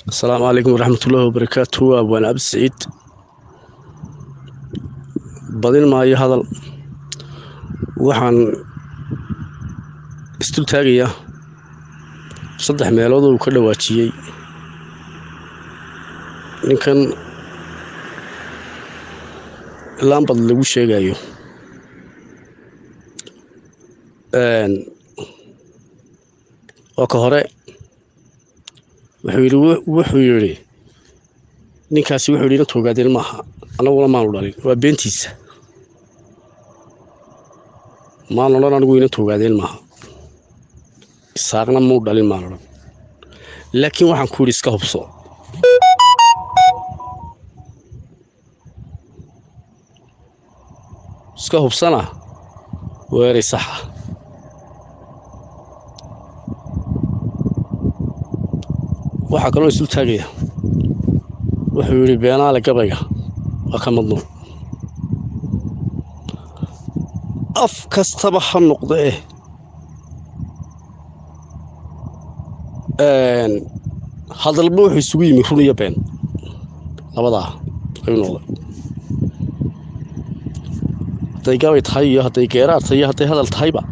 السلام عليكم ورحمة الله وبركاته. أبو أنا أبو سعيد بدين ما هذا وحن استلتاقية صدح ميلود وكل واتشي إن كان اللامبد اللي وش جايو وكهراء وحيري ninkaasi wuxuu yiri toogaaden maaha anaguna maan u dhalin waa beentiisa maan oran anigu ina toogaaden maaha isaaqna muu dhalin maan oran laakiin waxaan ku yiri iska hubsana weeray sax waxa kaloo isu taagaya wuxuu yiri beenaale gabayga waa ka madno af kastaba ha noqdee hadalba wuxuu isugu yimi run iyo been labadaa ayuu noqday hadday gabay tahay iyo hadday geeraar tahay iyo hadday hadal tahayba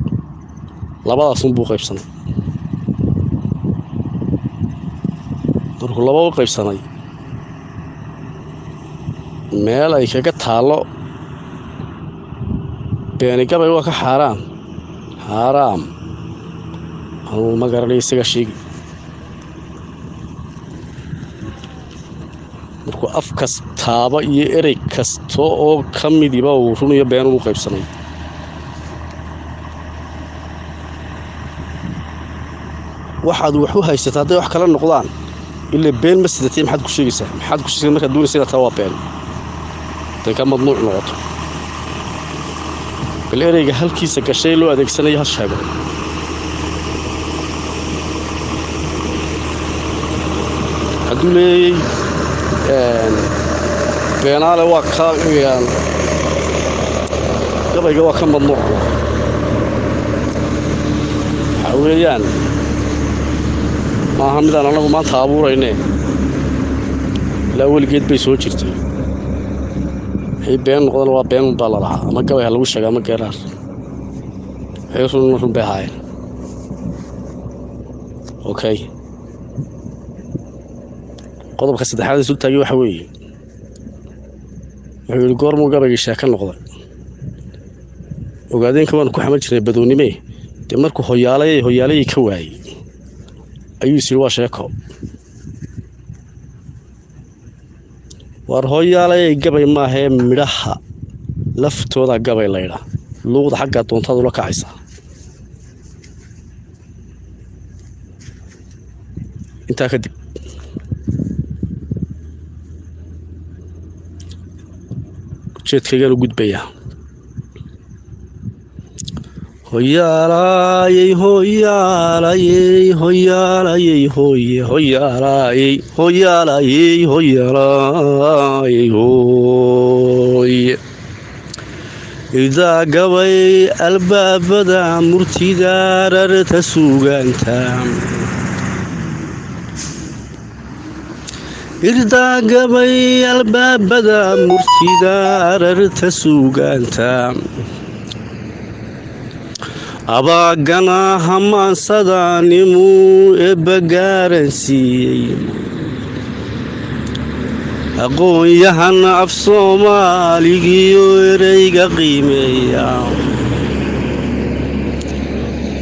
labadaas unbuu qaybsanay markuu laba u qaybsanay meel ay kaga taalo beeni gabay waa ka xaraam anuu ma garanay isaga sheegi markuu af kastaaba iyo erey kasta oo ka midiba uu run iyo been u qaybsanay waxaad wax u haysataa hadday wax kala noqdaan ilaa been ma sidatay maxaad ku sheegaysaa markaad doonaysaa taa waa been كم ممنوع نقطة بالإريجة هل كيس كشيء لو أديك سنة هالشيء هدولي بين على واقع يعني قبل جوا كم ممنوع حواليان ما هم ذا أنا ما ثابور هنا لا أول جيت بيسوتشتي بين قدر وبين بالله ما قوي هلو شجع ما قرار هيوصلون بهاي أوكي قدر بخسد حالي سلطة تجيو حوي الجور مو قبل يشاكل نقطة وقاعدين كمان كو حمل شيء بدوني مي تمركو هيالي كواي أيو سلوا شاكو warhooyaalay gabay ma ahe midhaha laftooda gabay leeyda luuqda xagga doontada la kacaysa inta kadib jeedkayga u gudbaya hoyaalay إذا قوي الباب ذا مرتدار تسوقانتا إذا قوي الباب ذا مرتدار تسوقانتا أباقنا هما صدانمو إبقارنسي أقول يهنا في صومالي يريق قيميا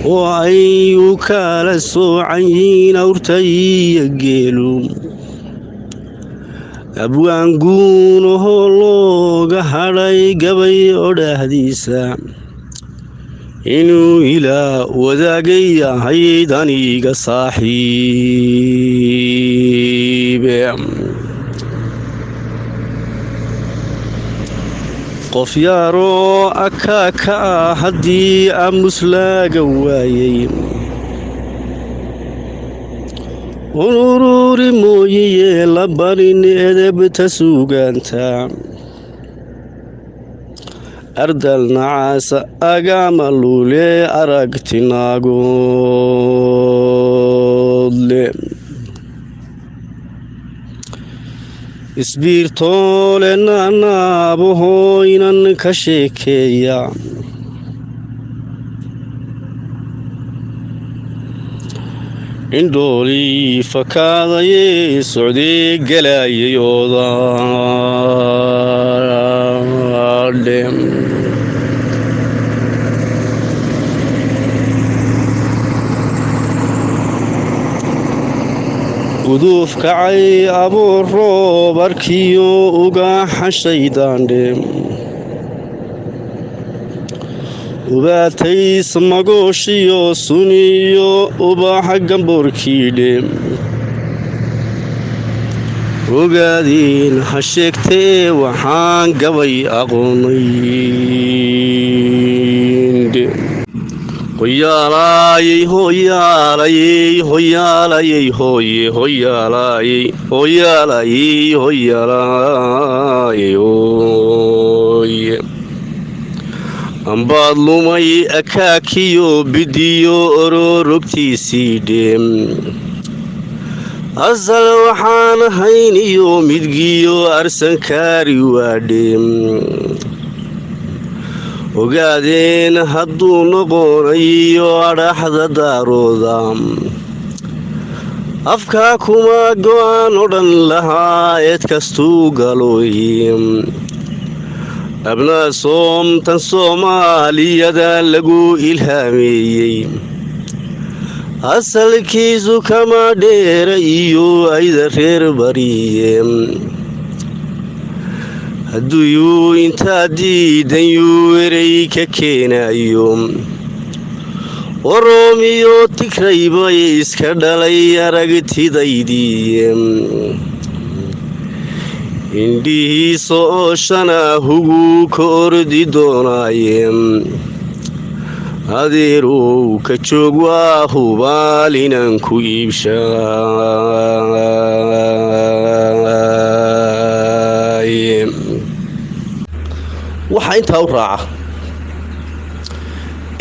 وأيوك لسوعين أورتي يقيلو أبو أنقون هولوغ هراي قبي أرهديسا إنو إلى وذاقيا هيدانيق صاحب qof yaro akaka hadii amuslaaga waayay ururi mooyee la barin edebta suugaanta ardal nacaasa agama luule aragtinaagoodle isbiirtoolena naabaho inan ka sheekeeya indhoolii fakaadaye socdee galayayooda uduuf kacay abuur roob arkiyo uga xashaydaandhe ubaatays magooshiyo suniyo ubaxa gamboorkiidhe ogaadeen ha sheegtee waxaan gabay aqoonayndhe hoyaalayey hoyaalayey hoyaalayey hooye hoyaalayey hoyaalayey hoyaalayey hooye ambaad lumay akaakiyo bidiyo ororogtiisii dheem asal waxaan hayn iyo midgiyo arsankaari waadheem ogaadeen hadduu noqonayo adhaxda daarooda afkaa kuma go-aan odhan lahaa eed kastuu galooye abnaa soomtan soomaaliyada lagu ilhaameeyey asalkiisu kama dheera iyo ayda reer bariye hadduyuu intaa diidan yuu erey ka keenayo oroomiyo tigraybay iska dhalay aragtidaydiiye indhihiisa oo shana huguu ka ordi doonaaye adeerow ka joog waa hubaal inaan ku iibshaaye waxaa intaa u raaca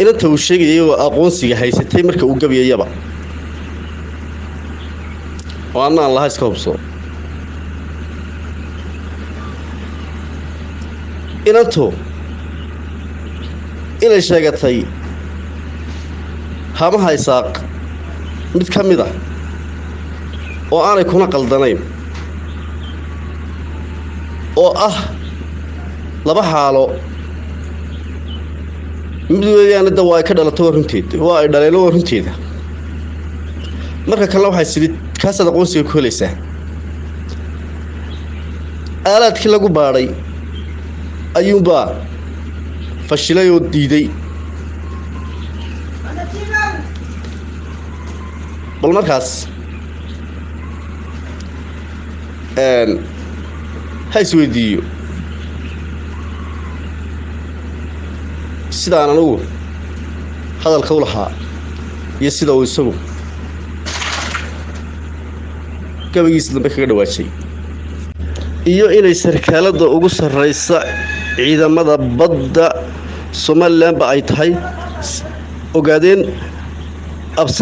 inanta uu sheegayay oo aqoonsiga haysatay marka uu gabyayaba oo annaan laha iska hubso inantu inay sheegatay hamaha isaaq mid ka mid ah oo aanay kuna qaldanayn oo ah laba xaalo mid weeyaanada waa ay ka dhalato waa runteeda waa ay dhaleen waa runteeda marka kale waxay sidii kaasaad aqoonsiga ku helaysaa aalaadkii lagu baadhay ayuunbaa fashilay oo diiday bal markaas ha isweydiiyo sidaan anugu hadalka u lahaa iyo sida uu isagu gabagiisa dambe kaga dhawaajay iyo inay sarkaalada ugu sarreysa ciidamada badda Somaliland ba ay tahay ogaadeen absam